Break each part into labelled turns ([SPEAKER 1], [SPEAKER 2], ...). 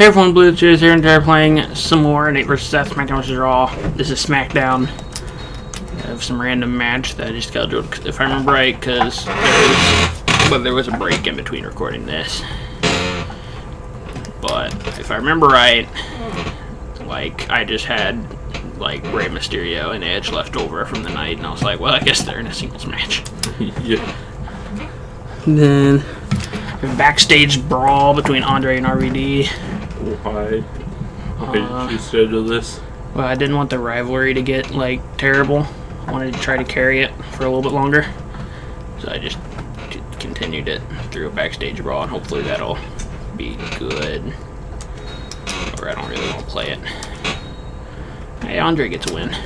[SPEAKER 1] Hey everyone, Blue Cheers here, and they're playing some more Nate vs. Seth, Smackdown vs. Raw. This is Smackdown. I have some random match that I just scheduled, if I remember right, because there was a break in between recording this. But if I remember right, like, I just had, like, Rey Mysterio and Edge left over from the night, and I was like, well, I guess they're in a singles match.
[SPEAKER 2] Yeah.
[SPEAKER 1] And then, a backstage brawl between Andre and RVD.
[SPEAKER 2] Why did you schedule this?
[SPEAKER 1] Well, I didn't want the rivalry to get, like, terrible. I wanted to try to carry it for a little bit longer. So I just continued it through a backstage brawl, and hopefully that'll be good. Or I don't really want to play it. Hey, Andre gets a win.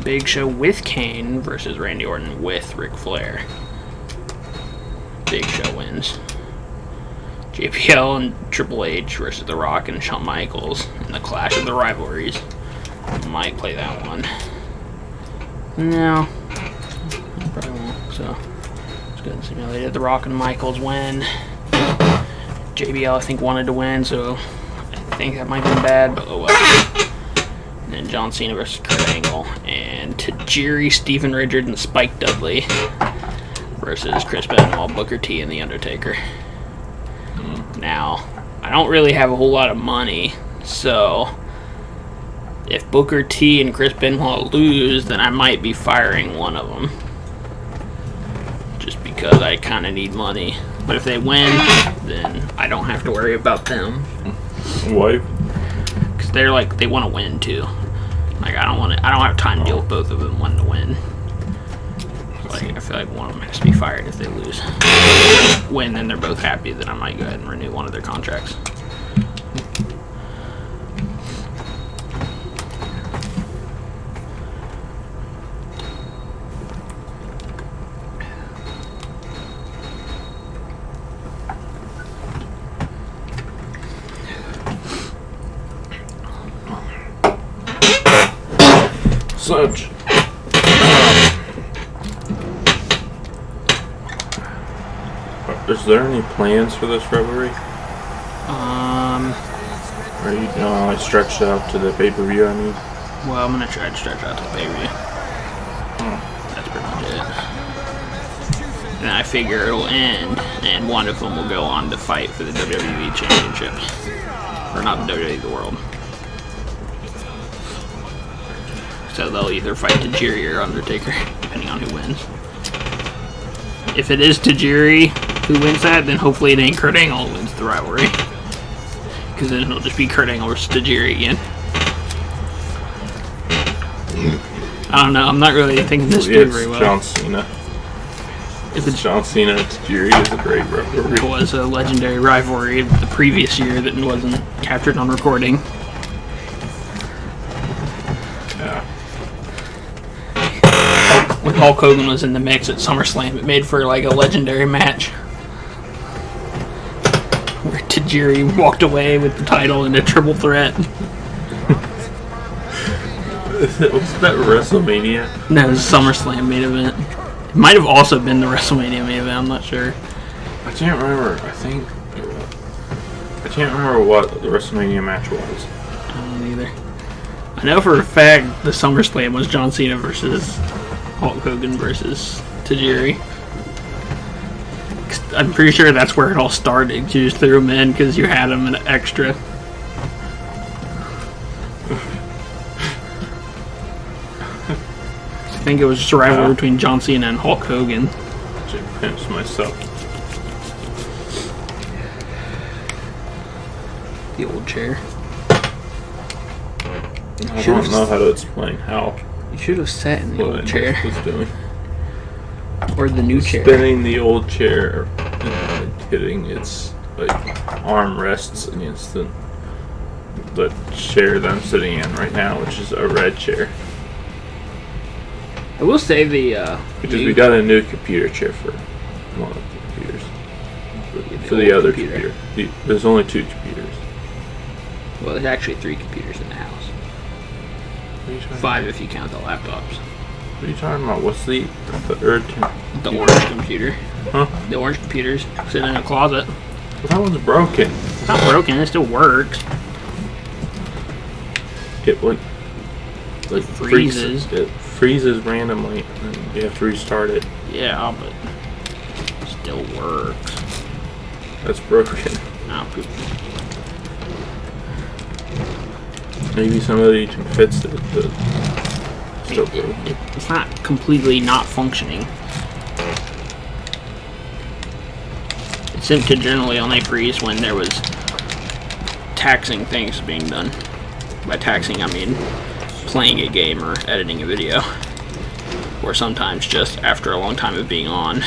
[SPEAKER 1] Big Show with Kane versus Randy Orton with Ric Flair. Big Show wins. JPL and Triple H versus The Rock and Shawn Michaels in the clash of the rivalries. Might play that one. No, I probably won't. So let's go and simulate it. The Rock and Michaels win. JBL I think wanted to win, so I think that might be bad, but oh well. And then John Cena versus Kurt Angle and Tajiri, Steven Richards, and Spike Dudley versus Chris Benoit, Booker T, and The Undertaker. Now, I don't really have a whole lot of money, so if Booker T and Chris Benoit lose, then I might be firing one of them. Just because I kind of need money. But if they win, then I don't have to worry about them.
[SPEAKER 2] Why?
[SPEAKER 1] Because they're like, they want to win too. Like, I don't have time to deal with both of them wanting to win. Like, I feel like one of them has to be fired if they lose. Win, then they're both happy, then I might go ahead and renew one of their contracts.
[SPEAKER 2] Such. Is there any plans for this rivalry? Are you like stretched out to the pay-per-view? I mean.
[SPEAKER 1] Well, I'm gonna try to stretch out to the pay-per-view. That's pretty much it. And I figure it'll end, and one of them will go on to fight for the WWE Championship, or not the WWE, the World. So they'll either fight Tajiri or Undertaker, depending on who wins. If it is Tajiri who wins that, then hopefully it ain't Kurt Angle who wins the rivalry. Because then it'll just be Kurt Angle versus Tajiri again. I don't know, I'm not really thinking this through very well.
[SPEAKER 2] John Cena. If it's John Cena and Tajiri, is a great rivalry.
[SPEAKER 1] It was a legendary rivalry the previous year that wasn't captured on recording.
[SPEAKER 2] Yeah.
[SPEAKER 1] When Hulk Hogan was in the mix at SummerSlam, it made for like a legendary match. Where Tajiri walked away with the title in a triple threat.
[SPEAKER 2] Was that WrestleMania?
[SPEAKER 1] No, it was a SummerSlam main event. It might have also been the WrestleMania main event, I'm not sure.
[SPEAKER 2] I can't remember. I can't remember what the WrestleMania match was.
[SPEAKER 1] I don't either. I know for a fact the SummerSlam was John Cena versus Hulk Hogan versus Tajiri. I'm pretty sure that's where it all started. You just threw him in because you had him an extra. I think it was just a rivalry between John Cena and Hulk Hogan.
[SPEAKER 2] I pinched myself.
[SPEAKER 1] The old chair.
[SPEAKER 2] I don't know how to explain how.
[SPEAKER 1] You should have sat in the old chair.
[SPEAKER 2] Was doing.
[SPEAKER 1] Or the new chair.
[SPEAKER 2] Spinning the old chair and hitting its like arm rests against the chair that I'm sitting in right now, which is a red chair.
[SPEAKER 1] I will say the
[SPEAKER 2] because we got a new computer chair for one of the computers. For the other computer. There's only 2 computers.
[SPEAKER 1] Well, there's actually 3 computers in the house. 5 if you count the laptops.
[SPEAKER 2] What are you talking about? What's the third?
[SPEAKER 1] The orange computer.
[SPEAKER 2] Huh?
[SPEAKER 1] The orange computer's sitting in a closet.
[SPEAKER 2] Well, that one's broken.
[SPEAKER 1] It's not broken. It still works.
[SPEAKER 2] It like
[SPEAKER 1] freezes.
[SPEAKER 2] It freezes randomly, and then you have to restart it.
[SPEAKER 1] Yeah, but it still works.
[SPEAKER 2] That's broken.
[SPEAKER 1] Oh, poop.
[SPEAKER 2] Maybe somebody can fix it, but still broken.
[SPEAKER 1] It's not completely not functioning. It seemed to generally only freeze when there was taxing things being done. By taxing, I mean playing a game or editing a video. Or sometimes just after a long time of being on.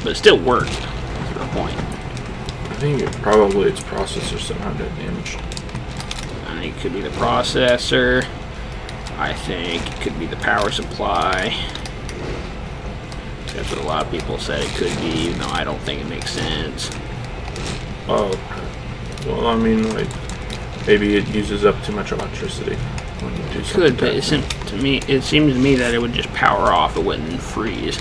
[SPEAKER 1] But it still worked, to the point.
[SPEAKER 2] I think probably its processor somehow got damaged.
[SPEAKER 1] I think it could be the processor. I think it could be the power supply. That's what a lot of people said it could be, even though I don't think it makes sense.
[SPEAKER 2] Oh, well, I mean, like, maybe it uses up too much electricity when you do something.
[SPEAKER 1] Could, but it seems to me that it would just power off. It wouldn't freeze.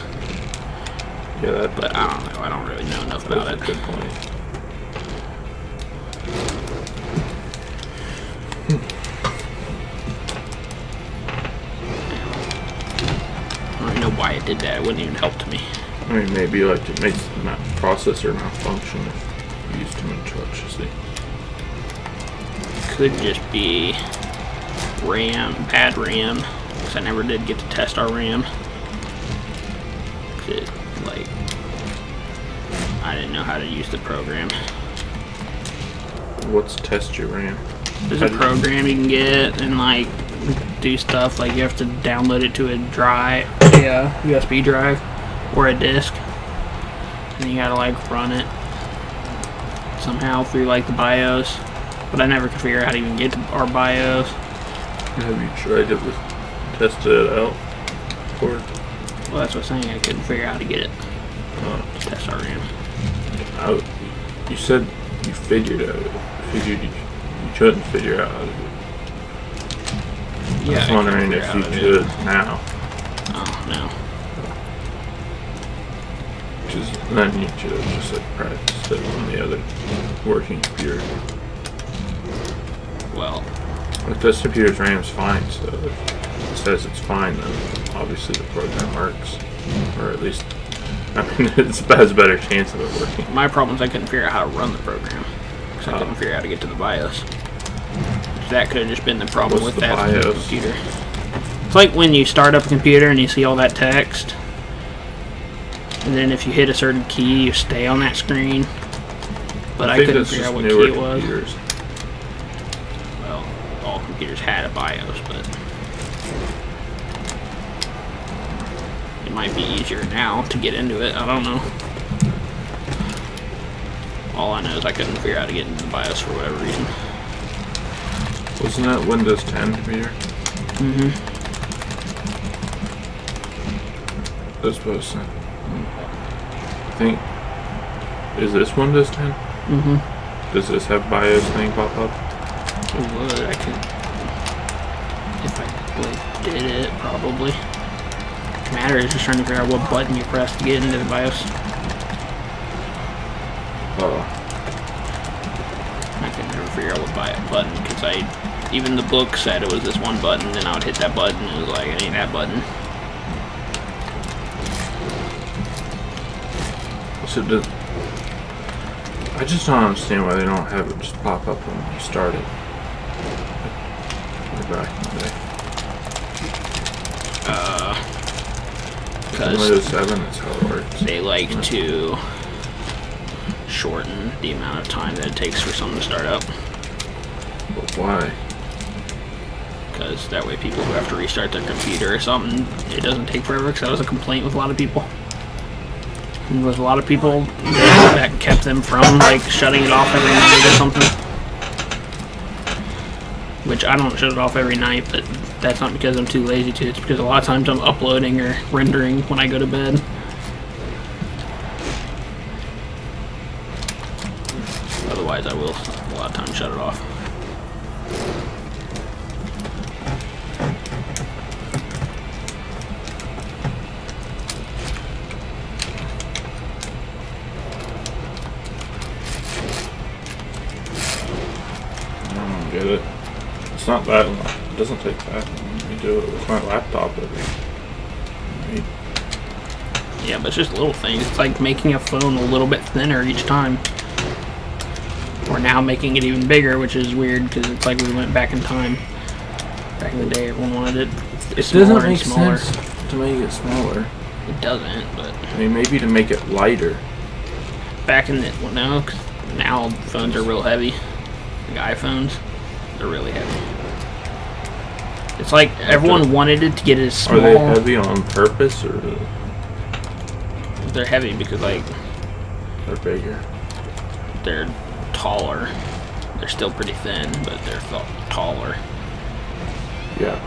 [SPEAKER 2] Yeah,
[SPEAKER 1] but I don't know. I don't really know enough about it.
[SPEAKER 2] That's a good point.
[SPEAKER 1] I don't even know why it did that. It wouldn't even help to me.
[SPEAKER 2] I mean, maybe like it makes the processor malfunction if you use too much electricity.
[SPEAKER 1] Could just be RAM, bad RAM, because I never did get to test our RAM. It, like, I didn't know how to use the program.
[SPEAKER 2] What's test your RAM?
[SPEAKER 1] There's a program you can get and like do stuff like you have to download it to a drive, USB drive or a disk, and you gotta like run it somehow through like the BIOS. But I never could figure out how to even get to our BIOS.
[SPEAKER 2] Have you tried to test it out? Or
[SPEAKER 1] Well, that's what I'm saying. I couldn't figure out how to get it to test our RAM.
[SPEAKER 2] You said you figured out. You couldn't figure out how to do it.
[SPEAKER 1] Yeah,
[SPEAKER 2] I was wondering if you could now.
[SPEAKER 1] Oh no.
[SPEAKER 2] Then you could have just like practiced it on the other working computer.
[SPEAKER 1] Well,
[SPEAKER 2] if this computer's RAM's fine, so if it says it's fine, then obviously the program works. Or at least, I mean, it has a better chance of it working.
[SPEAKER 1] my problem is I couldn't figure out how to run the program. Because I couldn't figure out how to get to the BIOS. That could have just been the problem with that computer. It's like when you start up a computer and you see all that text. And then if you hit a certain key, you stay on that screen. But I couldn't figure out what key it was. Well, all computers had a BIOS, but it might be easier now to get into it. I don't know. All I know is I couldn't figure out how to get into the BIOS for whatever reason.
[SPEAKER 2] Wasn't that Windows 10 computer?
[SPEAKER 1] Mm-hmm.
[SPEAKER 2] That's supposed to. I think. Is this Windows 10?
[SPEAKER 1] Mm-hmm.
[SPEAKER 2] Does this have BIOS thing pop up?
[SPEAKER 1] It would. I could. If I did it, probably. The matter is just trying to figure out what button you press to get into the BIOS.
[SPEAKER 2] Oh.
[SPEAKER 1] I could never figure out what button, because even the book said it was this one button, then I would hit that button, and it was like, it ain't that button.
[SPEAKER 2] So I just don't understand why they don't have it just pop up when you start it. Like back in the day.
[SPEAKER 1] Because
[SPEAKER 2] Windows 7, that's how it works.
[SPEAKER 1] they like to shorten the amount of time that it takes for something to start up.
[SPEAKER 2] But why?
[SPEAKER 1] Because that way people who have to restart their computer or something, it doesn't take forever, because that was a complaint with a lot of people. And there was a lot of people that kept them from like shutting it off every night or something. Which I don't shut it off every night, but that's not because I'm too lazy to. It's because a lot of times I'm uploading or rendering when I go to bed. Otherwise I will a lot of times shut it off.
[SPEAKER 2] get it. It's not that long. It doesn't take that long. You do it with my laptop every night.
[SPEAKER 1] Yeah, but it's just little things. It's like making a phone a little bit thinner each time. We're now making it even bigger, which is weird because it's like we went back in time. Back in the day, everyone wanted it smaller and smaller.
[SPEAKER 2] It doesn't make sense to make it smaller.
[SPEAKER 1] It doesn't, but
[SPEAKER 2] I mean, maybe to make it lighter.
[SPEAKER 1] back in the no, 'cause now phones are real heavy. Like iPhones, they're really heavy. It's like everyone wanted it to get as small.
[SPEAKER 2] Are they heavy on purpose, or
[SPEAKER 1] They're heavy because like
[SPEAKER 2] they're bigger?
[SPEAKER 1] they're taller. They're still pretty thin, but they're taller.
[SPEAKER 2] Yeah.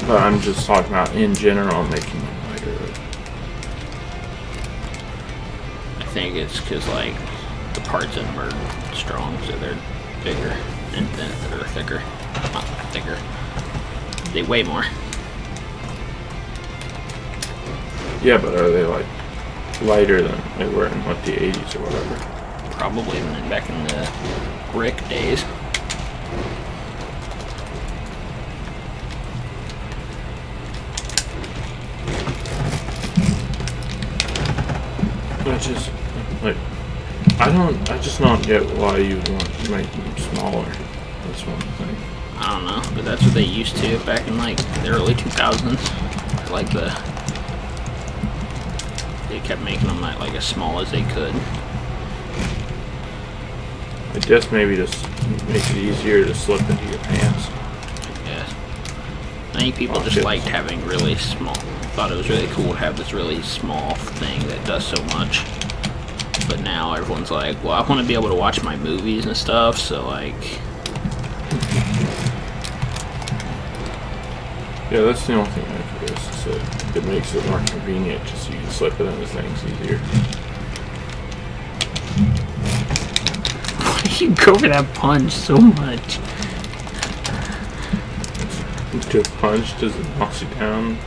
[SPEAKER 2] But I'm just talking about in general making them lighter.
[SPEAKER 1] I think it's because like the parts in them are strong, so they're bigger and thin, or thicker. Not thicker. They weigh more.
[SPEAKER 2] Yeah, but are they like lighter than they were in what, the 80s or whatever?
[SPEAKER 1] Probably back in the brick days.
[SPEAKER 2] Which is like, I just don't get why you want to make them smaller. That's one thing.
[SPEAKER 1] I don't know, but that's what they used to back in like the early 2000s. Like they kept making them like as small as they could.
[SPEAKER 2] I guess maybe just make it easier to slip into your pants.
[SPEAKER 1] I guess. I think people just liked having really small. Thought it was really cool to have this really small thing that does so much. But now everyone's like, well, I want to be able to watch my movies and stuff, so like.
[SPEAKER 2] Yeah, that's the only thing I guess is that it makes it more convenient just so you can slip it into things easier.
[SPEAKER 1] Why do you go for that punch so much?
[SPEAKER 2] To punch, does it knock you down?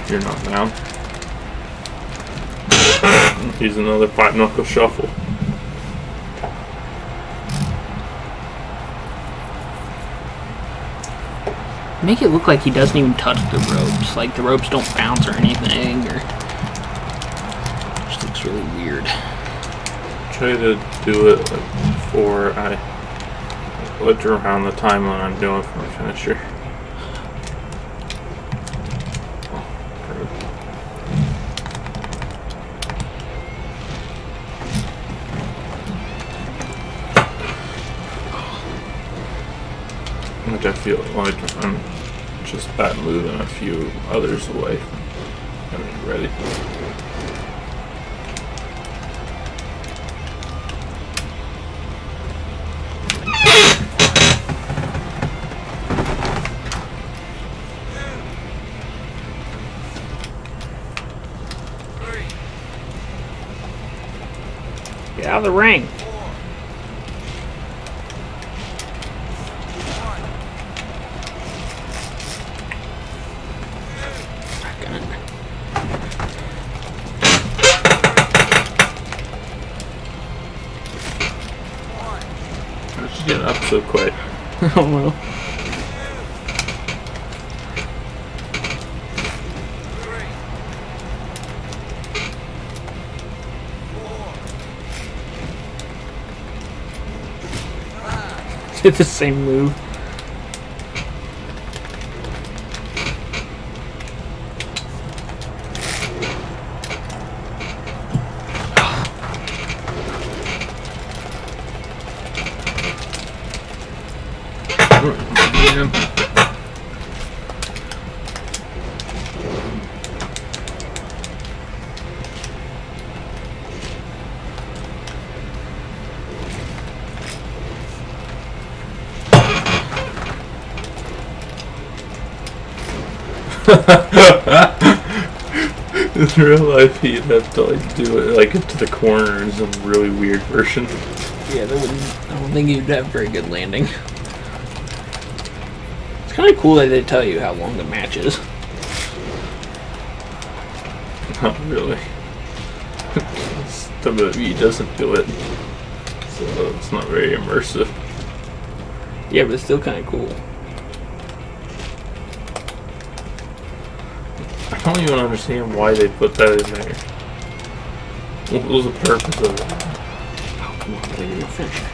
[SPEAKER 2] You're not down. Here's another 5-knuckle shuffle.
[SPEAKER 1] Make it look like he doesn't even touch the ropes. Like the ropes don't bounce or anything, or just looks really weird.
[SPEAKER 2] Try to do it like before I look around the time when I'm doing for my finisher. Like I feel like I'm just about moving a few others away from having it ready.
[SPEAKER 1] Get out of the ring.
[SPEAKER 2] How'd you get up so quick?
[SPEAKER 1] Oh well. Did the same move.
[SPEAKER 2] In real life, he'd have to like do it like into the corner in some really weird version.
[SPEAKER 1] Yeah, that wouldn't. I don't think you'd have very good landing. It's kind of cool that they tell you how long the match is.
[SPEAKER 2] Not really. WWE doesn't do it, so it's not very immersive.
[SPEAKER 1] Yeah, but it's still kind of cool.
[SPEAKER 2] I don't even understand why they put that in there. What was the purpose of it?
[SPEAKER 1] Oh, come on, they didn't finish it.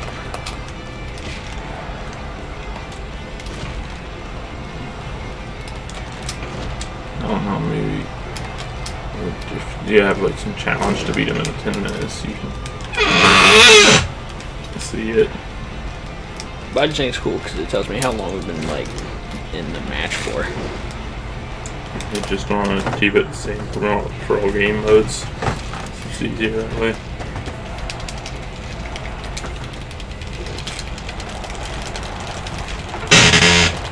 [SPEAKER 2] I don't know, maybe if you have like some challenge to beat him in 10 minutes, you can see it.
[SPEAKER 1] But I just think it's cool because it tells me how long we've been like in the match for.
[SPEAKER 2] You just want to keep it the same for all game modes. It's easier that way.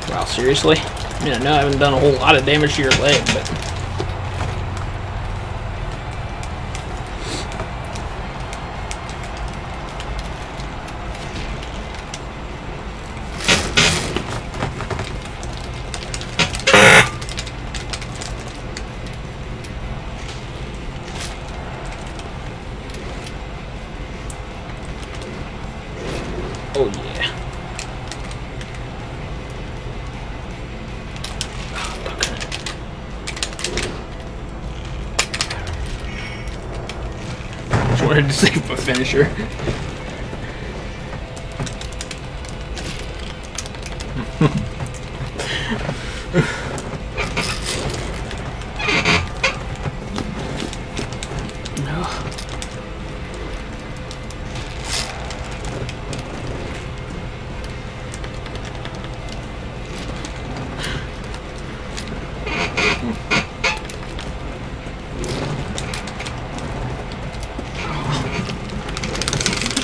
[SPEAKER 1] Wow, seriously? I mean, I know I haven't done a whole lot of damage to your leg, but... Oh, yeah. Just wanted to save my finisher. No.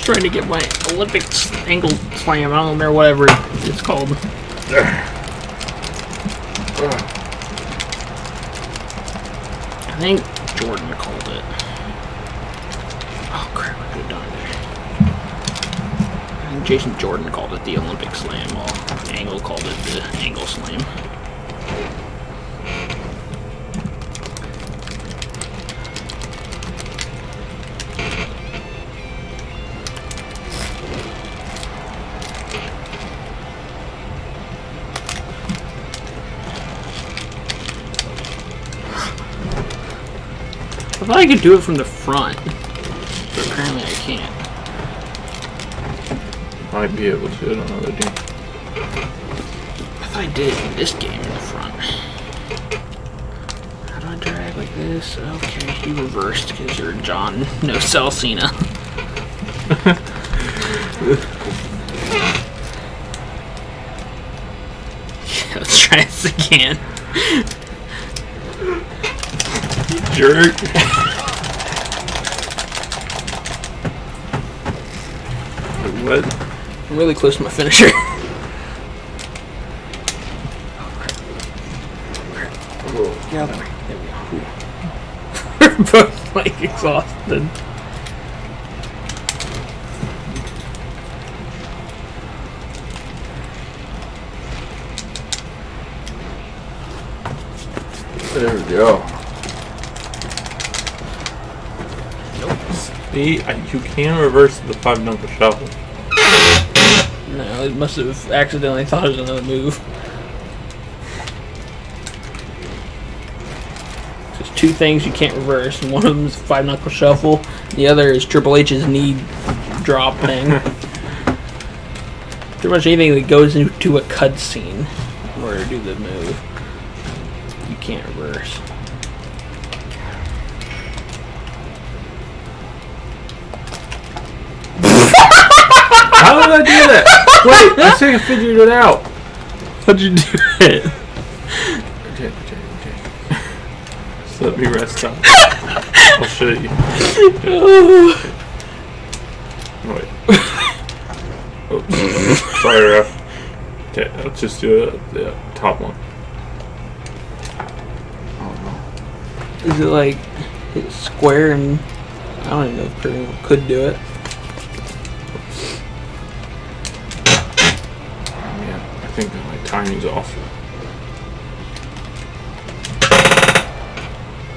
[SPEAKER 1] Trying to get my Olympic angle slam. I don't remember whatever it's called. I think Jordan called it. Oh crap! I could have done it. I think Jason Jordan called it the Olympic slam, while Angle called it the angle slam. I thought I could do it from the front, but apparently I can't.
[SPEAKER 2] Might be able to in another game.
[SPEAKER 1] I thought I did it in this game in the front. How do I drag like this? Okay, you reversed because you're John Cena. Let's try this again.
[SPEAKER 2] Jerk. What?
[SPEAKER 1] I'm really close to my finisher. Oh, get out of the way. There we go. We're both like exhausted.
[SPEAKER 2] There we go. See, you can reverse the 5-knuckle shuffle.
[SPEAKER 1] No, it must have accidentally thought it was another move. There's two things you can't reverse, and one of them is 5-knuckle shuffle, the other is Triple H's knee drop thing. Pretty much anything that goes into a cutscene in order to do the move, you can't reverse.
[SPEAKER 2] How did I do that? Wait, I think I figured it out.
[SPEAKER 1] How'd you do it?
[SPEAKER 2] Okay. Just let me rest up. I'll show you. Wait. Oops. Sorry, Ref. Okay, I'll just do the top one. Oh
[SPEAKER 1] Is it like hit square and I don't even know if Kurt could do it.
[SPEAKER 2] I think that my timing's off.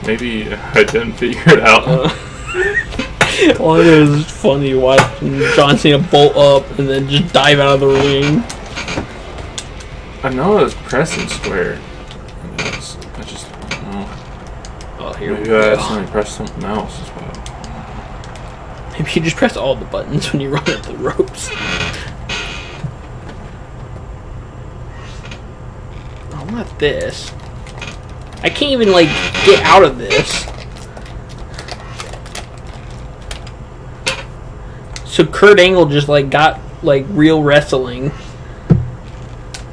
[SPEAKER 2] Maybe I didn't figure it out.
[SPEAKER 1] Well, it was funny watching John Cena bolt up and then just dive out of the ring.
[SPEAKER 2] I know it was pressing square. I just don't know.
[SPEAKER 1] Oh, here
[SPEAKER 2] Maybe
[SPEAKER 1] we
[SPEAKER 2] I
[SPEAKER 1] go.
[SPEAKER 2] accidentally pressed something else as well.
[SPEAKER 1] Maybe you just press all the buttons when you run up the ropes. Oh, not this. I can't even, like, get out of this. So Kurt Angle just, like, got, like, real wrestling.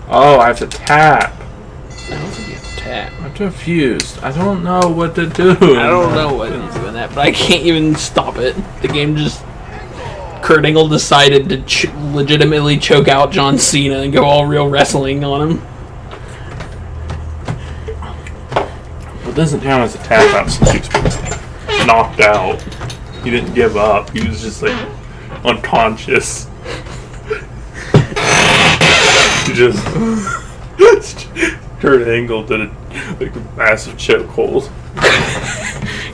[SPEAKER 2] Oh, I have to tap.
[SPEAKER 1] I don't think you have to tap.
[SPEAKER 2] I'm confused. I don't know what to do.
[SPEAKER 1] I don't know what he's doing that, but I can't even stop it. The game just... Kurt Angle decided to legitimately choke out John Cena and go all real wrestling on him.
[SPEAKER 2] Well, it doesn't count as a tap out since he was knocked out. He didn't give up. He was just like unconscious. He just Kurt Angle did a massive chokehold.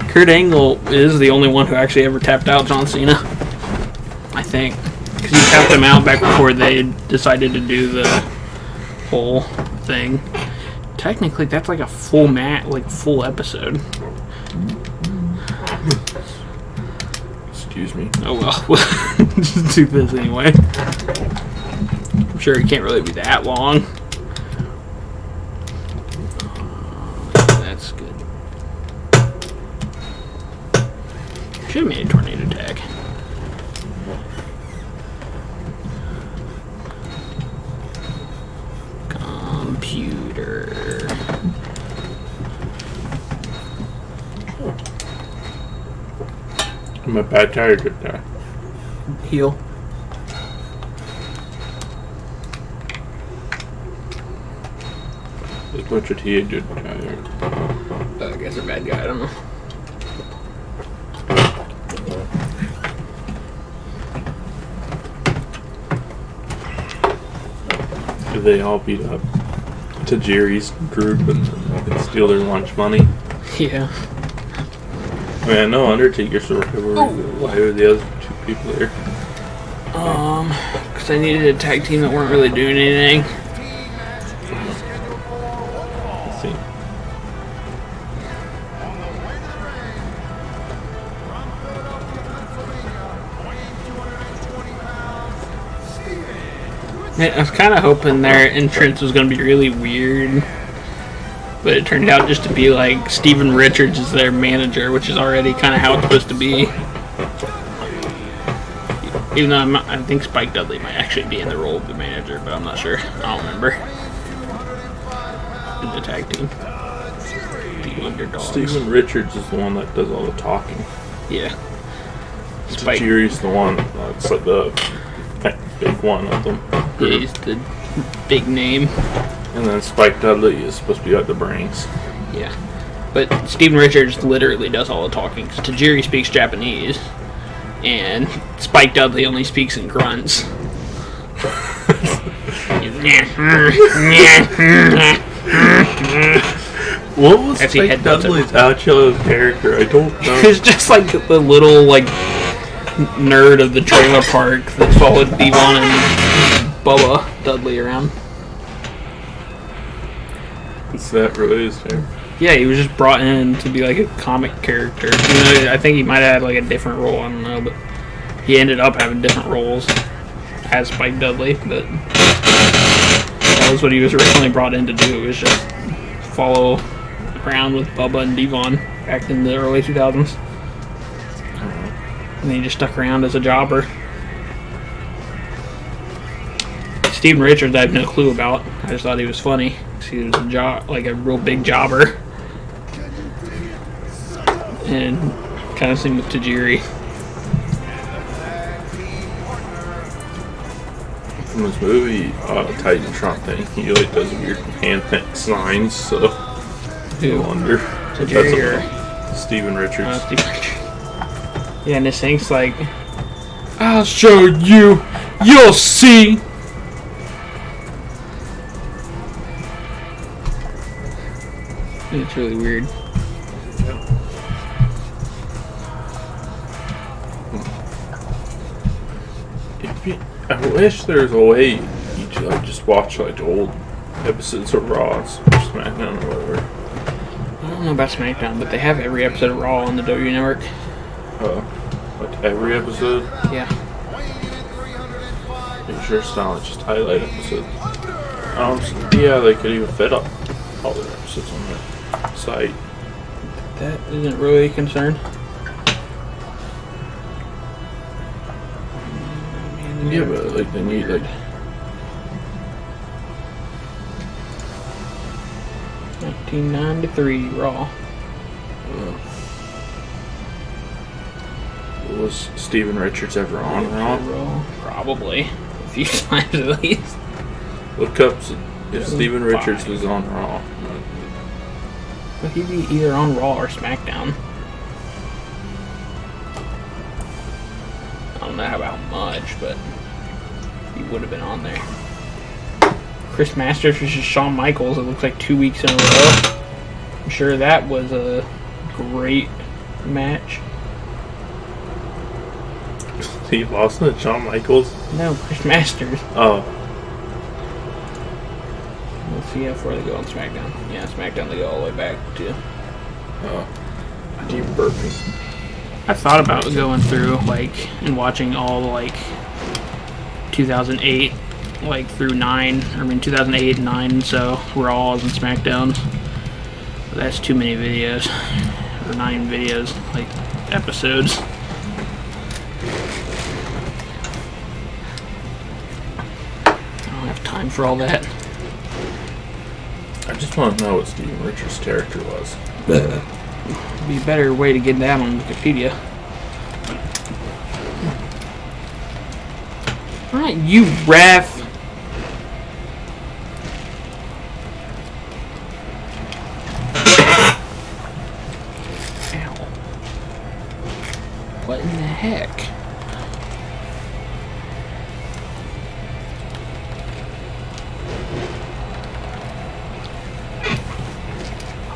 [SPEAKER 1] Kurt Angle is the only one who actually ever tapped out John Cena. I think. Because he tapped him out back before they decided to do the whole thing. Technically, that's like a full full episode.
[SPEAKER 2] Excuse me.
[SPEAKER 1] Oh well. Just do this anyway. I'm sure it can't really be that long. That's good. Should have made a tornado tag. Computer.
[SPEAKER 2] I'm a bad tire good guy.
[SPEAKER 1] Heel.
[SPEAKER 2] Just butchered he a good tire.
[SPEAKER 1] I guess a bad guy, I don't know.
[SPEAKER 2] Do they all beat up Tajiri's group and steal their lunch money?
[SPEAKER 1] Yeah.
[SPEAKER 2] I mean, I know Undertaker's the rivalry, but why are the other two people there?
[SPEAKER 1] Because I needed a tag team that weren't really doing anything.
[SPEAKER 2] Let's see.
[SPEAKER 1] I was kind of hoping their entrance was going to be really weird. But it turned out just to be like Steven Richards is their manager, which is already kind of how it's supposed to be. Even though I think Spike Dudley might actually be in the role of the manager, but I'm not sure. I don't remember. In the tag team. The underdogs.
[SPEAKER 2] Steven Richards is the one that does all the talking.
[SPEAKER 1] Yeah.
[SPEAKER 2] Tajiri's the one that's like the big one of them.
[SPEAKER 1] Yeah, he's the big name.
[SPEAKER 2] And then Spike Dudley is supposed to be like the brains.
[SPEAKER 1] Yeah. But Steven Richards literally does all the talking. Because Tajiri speaks Japanese. And Spike Dudley only speaks in grunts.
[SPEAKER 2] What was
[SPEAKER 1] As he
[SPEAKER 2] Spike
[SPEAKER 1] headbutts
[SPEAKER 2] Dudley's actual character? I don't know.
[SPEAKER 1] It's just like the little nerd of the trailer park that followed Devon and Bubba Dudley around.
[SPEAKER 2] Is that really his name?
[SPEAKER 1] Yeah, he was just brought in to be like a comic character. You know, I think he might have had like a different role, I don't know, but he ended up having different roles as Spike Dudley, but that was what he was originally brought in to do, was just follow around with Bubba and Devon back in the early 2000s. And he just stuck around as a jobber. Steven Richards I have no clue about. I just thought he was funny. He was a real big jobber. And kind of same with Tajiri.
[SPEAKER 2] From this movie, Titantron thing, he like does weird hand signs, so
[SPEAKER 1] Who?
[SPEAKER 2] I wonder.
[SPEAKER 1] Tajiri or
[SPEAKER 2] Steven Richards.
[SPEAKER 1] Steven Richards. Yeah, and this thing's like, I'll show you. You'll see. It's really weird.
[SPEAKER 2] I wish there was a way you could like just watch like old episodes of Raw or SmackDown or whatever.
[SPEAKER 1] I don't know about SmackDown, but they have every episode of Raw on the WWE Network.
[SPEAKER 2] Like every episode?
[SPEAKER 1] Yeah.
[SPEAKER 2] I'm sure it's not just highlight episodes. Yeah, they could even fit up all their episodes on their site.
[SPEAKER 1] That isn't really a concern.
[SPEAKER 2] Yeah, but like they need like
[SPEAKER 1] 1993 Raw.
[SPEAKER 2] Was Steven Richards ever on Raw?
[SPEAKER 1] Probably. A few times at least.
[SPEAKER 2] Look up if Steven Richards was on Raw.
[SPEAKER 1] But he'd be either on Raw or SmackDown. I don't know about much, but he would have been on there. Chris Masters versus Shawn Michaels. It looks like 2 weeks in a row. I'm sure that was a great match.
[SPEAKER 2] He lost to Shawn Michaels?
[SPEAKER 1] No, Chris Masters.
[SPEAKER 2] Oh.
[SPEAKER 1] Let's see how far they go on SmackDown. Yeah, SmackDown they go all the way back to.
[SPEAKER 2] I keep burping.
[SPEAKER 1] I thought about going through and watching all the 2008 through 2008 and 9, so Raws and SmackDowns. But that's too many videos. Or 9 videos, episodes. I don't have time for all that.
[SPEAKER 2] I just want to know what Steven Richards' character was.
[SPEAKER 1] Be a better way to get that on Wikipedia. Alright, you ref! Ow. What in the heck?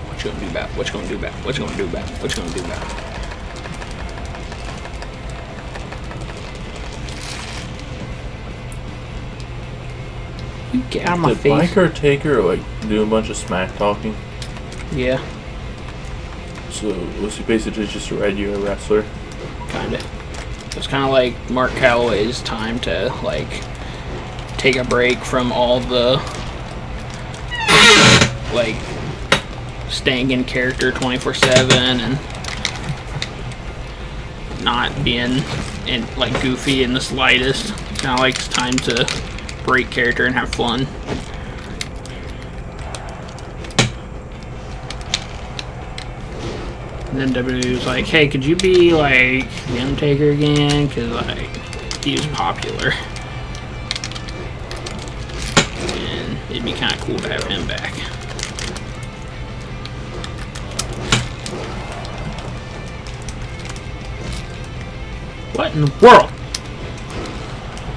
[SPEAKER 1] What you gonna do about it? What you gonna do about it? What you gonna do about it? What you gonna do about it? You get out of my
[SPEAKER 2] Did
[SPEAKER 1] face.
[SPEAKER 2] Mike or Taker do a bunch of smack talking?
[SPEAKER 1] Yeah,
[SPEAKER 2] So was he basically just a regular wrestler?
[SPEAKER 1] kinda. It was kinda like Mark Calloway's time to take a break from all the staying in character 24/7 and not being goofy in the slightest. Kinda it's time to break character and have fun. And then WWE was like, hey, could you be The Undertaker again? Because he was popular. And it'd be kind of cool to have him back. What in the world?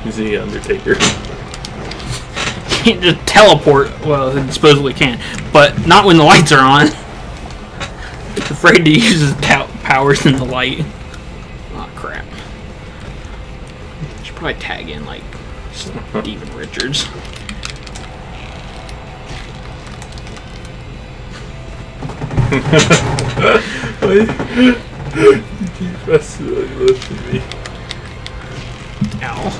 [SPEAKER 2] Is he Undertaker?
[SPEAKER 1] Can't just teleport. Well, it supposedly can, but not when the lights are on. It's afraid to use his powers in the light. Oh crap! Should probably tag in Steven Richards.
[SPEAKER 2] That's lifting me.
[SPEAKER 1] Ow.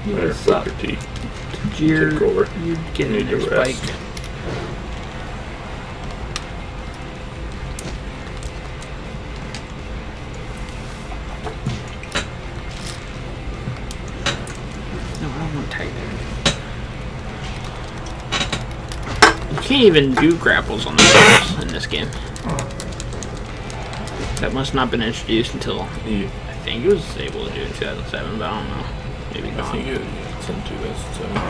[SPEAKER 2] There,
[SPEAKER 1] What's up?
[SPEAKER 2] Booker T.
[SPEAKER 1] You're
[SPEAKER 2] Take
[SPEAKER 1] getting
[SPEAKER 2] Need
[SPEAKER 1] in
[SPEAKER 2] to
[SPEAKER 1] there,
[SPEAKER 2] rest.
[SPEAKER 1] Spike. No, I don't want to tag that. You can't even do grapples on the walls in this game. That must not have been introduced until
[SPEAKER 2] Yeah.
[SPEAKER 1] I think it was able to do it in 2007, but I don't know. Maybe
[SPEAKER 2] I
[SPEAKER 1] not.
[SPEAKER 2] think it's in 2007.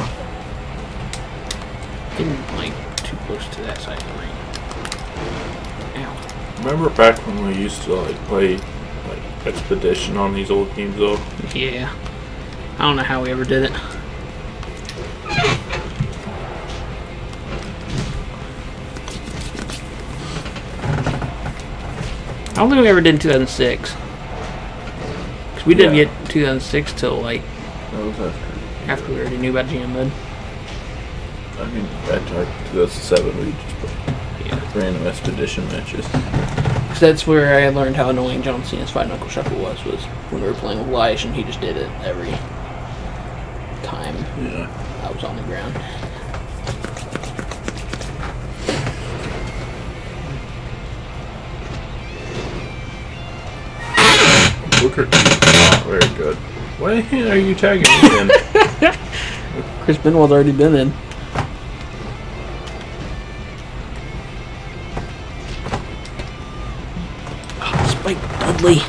[SPEAKER 1] Getting too close to that side of the ring. Ow.
[SPEAKER 2] Remember back when we used to play Expedition on these old games though?
[SPEAKER 1] Yeah. I don't know how we ever did it. don't think we ever did in 2006. Because we didn't get 2006 till like
[SPEAKER 2] That was
[SPEAKER 1] after we already knew about GM mode.
[SPEAKER 2] I mean, at 2007, we just put random expedition matches.
[SPEAKER 1] Because that's where I learned how annoying John Cena's 5-knuckle shuffle was when we were playing with Leish, and he just did it every time I was on the ground.
[SPEAKER 2] Booker, not very good. Why are you tagging me in?
[SPEAKER 1] Chris Benoit's already been in. Oh, Spike Dudley.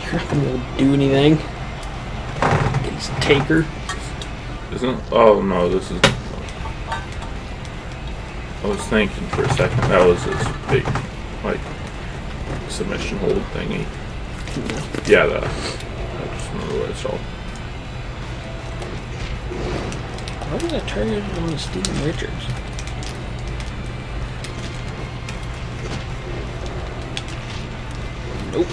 [SPEAKER 1] You're not gonna be able to do anything against Taker.
[SPEAKER 2] Isn't? Oh no, this is. I was thinking for a second that was this big, like, submission hold thingy. Yeah, that. I just remember what I saw.
[SPEAKER 1] Why was that targeted on Steven Richards? Nope.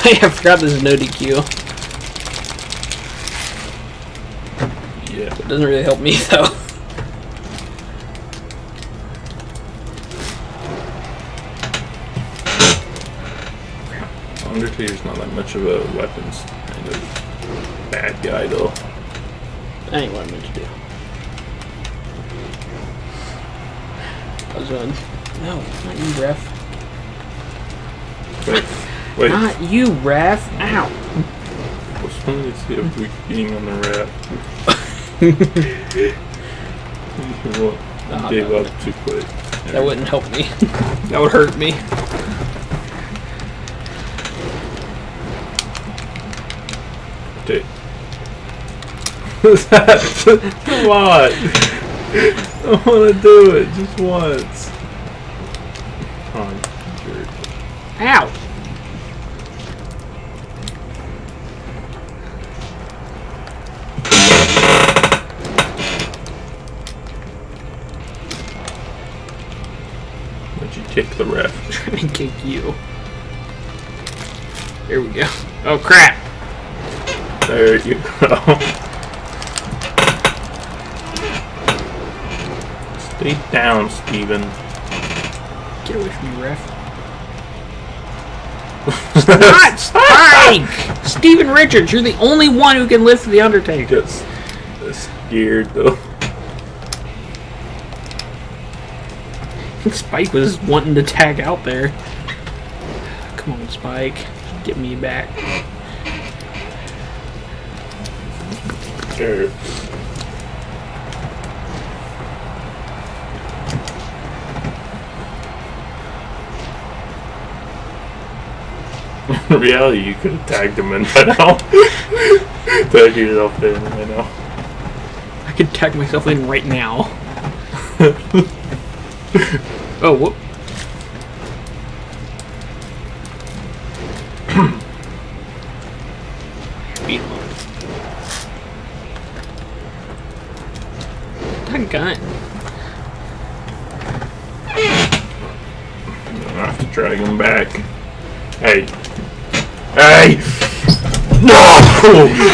[SPEAKER 1] I forgot this is no DQ.
[SPEAKER 2] Yeah.
[SPEAKER 1] It doesn't really help me though.
[SPEAKER 2] Undertaker's not that much of a weapons kind of bad guy though.
[SPEAKER 1] That ain't what I meant to do. I was going, no, not you, ref.
[SPEAKER 2] Wait.
[SPEAKER 1] Not you, ref. Ow.
[SPEAKER 2] I was wanting to see if we being on the ref. Well, gave up too quick.
[SPEAKER 1] That wouldn't help me. That would hurt me.
[SPEAKER 2] Okay. Come on. I want to do it just once. Oh, jerk.
[SPEAKER 1] Ow.
[SPEAKER 2] Why'd you kick the ref?
[SPEAKER 1] I'm trying to kick you. Here we go. Oh crap.
[SPEAKER 2] There you go. Stay down, Steven.
[SPEAKER 1] Get away from me, ref. Not Spike! Steven Richards, you're the only one who can lift the Undertaker.
[SPEAKER 2] Just scared though.
[SPEAKER 1] I think Spike was wanting to tag out there. Come on, Spike. Get me back.
[SPEAKER 2] Sure. In reality, you could have tagged him in by now. Tag yourself in, I know.
[SPEAKER 1] I could tag myself in right now. Oh, whoop. Beat him up. Doggone.
[SPEAKER 2] I have to drag him back. Hey. Hey! No!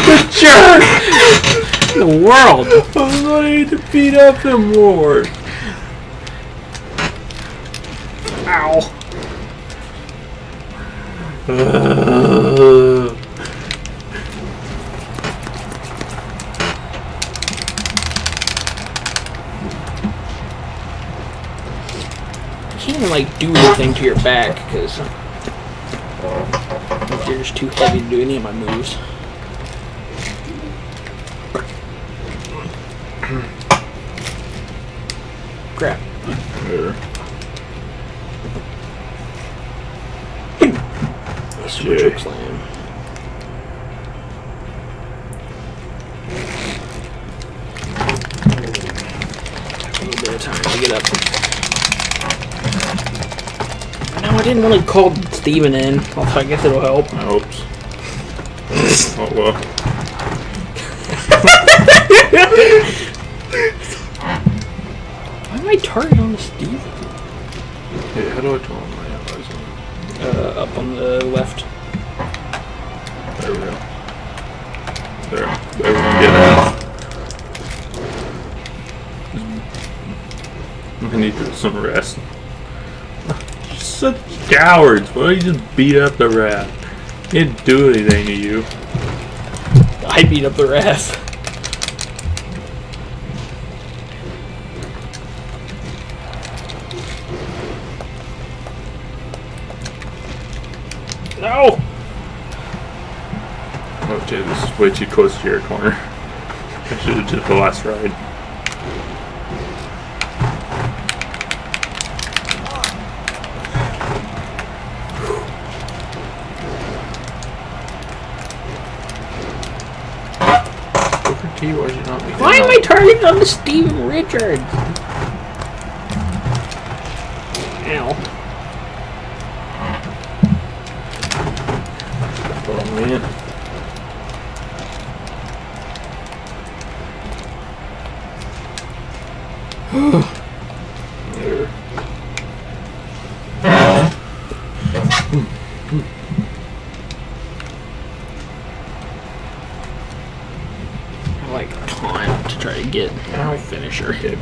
[SPEAKER 2] The jerk!
[SPEAKER 1] In the world!
[SPEAKER 2] I was wanting to beat up him more.
[SPEAKER 1] Ow. You can't even like do anything to your back because you're just too heavy to do any of my moves. Crap.
[SPEAKER 2] There.
[SPEAKER 1] Super choke slam. Took a little bit of time to get up. Now I I didn't really call Steven in. I guess it'll help.
[SPEAKER 2] I hope so. Oh well.
[SPEAKER 1] Why am I targeting on Steven?
[SPEAKER 2] Hey, how do I turn on my eyes?
[SPEAKER 1] Up on the left.
[SPEAKER 2] There we go. There. Everyone get out. I need some rest. You're such cowards. Why don't you just beat up the rat? He didn't do anything to you.
[SPEAKER 1] I beat up the ref. No!
[SPEAKER 2] Oh, Jay, this is way too close to your corner. I should have took the last ride.
[SPEAKER 1] Why am I targeting on the Steven Richards? Ow.
[SPEAKER 2] Oh man. There.
[SPEAKER 1] Time to try to get our finisher.
[SPEAKER 2] Okay.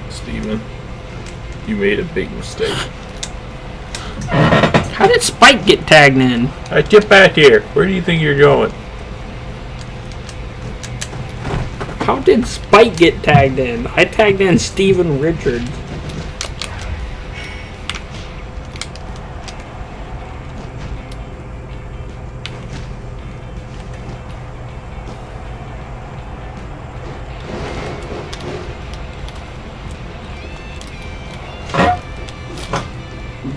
[SPEAKER 2] Steven, you made a big mistake.
[SPEAKER 1] How did Spike get tagged in?
[SPEAKER 2] Alright, get back here. Where do you think you're going?
[SPEAKER 1] How did Spike get tagged in? I tagged in Steven Richards.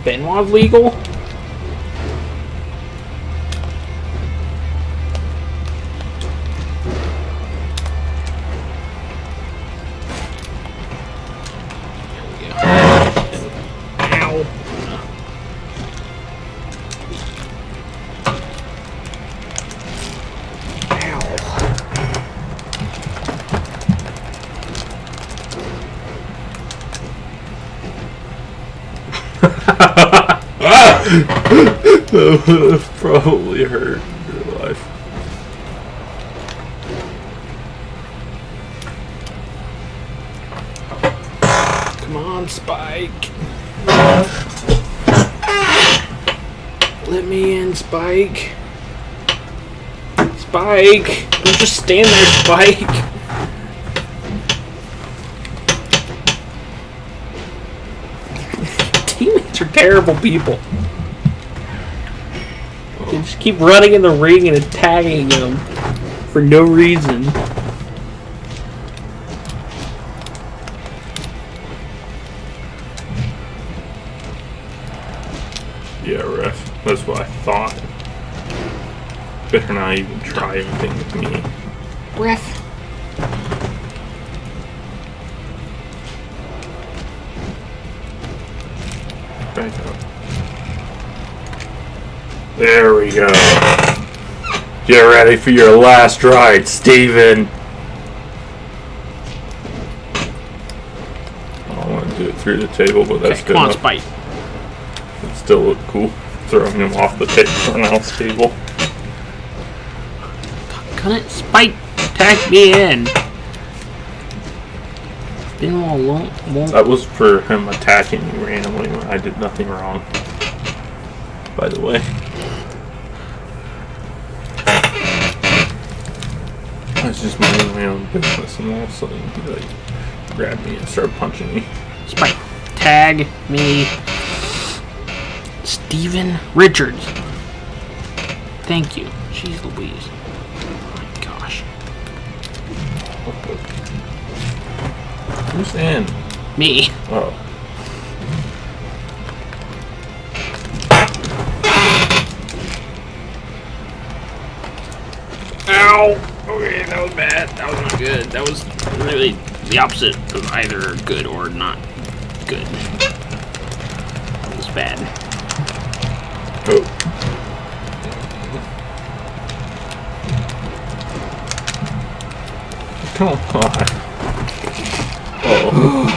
[SPEAKER 1] Benoit's legal? Ow.
[SPEAKER 2] That would have probably hurt in real life.
[SPEAKER 1] Come on, Spike. Let me in, Spike. Spike! Don't just stand there, Spike! Teammates are terrible people. They just keep running in the ring and attacking him for no reason.
[SPEAKER 2] Yeah, ref. That's what I thought. Better not even try anything with me.
[SPEAKER 1] Ref.
[SPEAKER 2] Back up. There we go. Get ready for your last ride, Steven. I don't want to do it through the table, but that's good.
[SPEAKER 1] Come on,
[SPEAKER 2] enough.
[SPEAKER 1] Spike.
[SPEAKER 2] It still look cool. Throwing him off the announce table.
[SPEAKER 1] Couldn't Spike tag me in? Benoit won't.
[SPEAKER 2] That was for him attacking me randomly when I did nothing wrong. By the way. I was just minding my own business and all of a sudden he like grabbed me and started punching me.
[SPEAKER 1] Spike, tag me. Steven Richards. Thank you. Jeez Louise. Oh my gosh.
[SPEAKER 2] Who's in?
[SPEAKER 1] Me.
[SPEAKER 2] Oh.
[SPEAKER 1] Ow! Okay, that was bad. That was not good. That was really the opposite of either good or not good. bad.
[SPEAKER 2] Oh. Come on. Oh.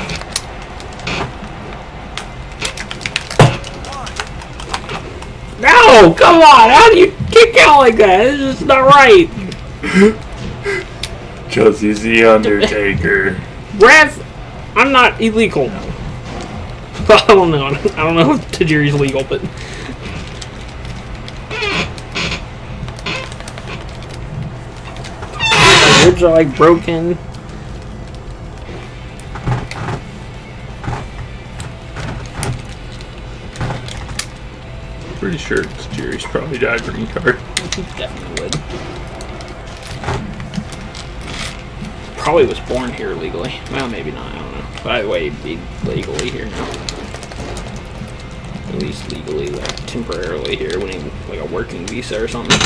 [SPEAKER 1] No! Come on! How do you kick out like that? It's just not right.
[SPEAKER 2] Chelsea's the Undertaker.
[SPEAKER 1] Ref, I'm not illegal. I don't know. I don't know if Tajiri's legal, but... My ribs are like broken.
[SPEAKER 2] Pretty sure Tajiri's probably got a green card.
[SPEAKER 1] He definitely would. Probably was born here legally. Well, maybe not. I don't know. But either way, he'd be legally here now. At least legally, like temporarily here, when he like a working visa or something.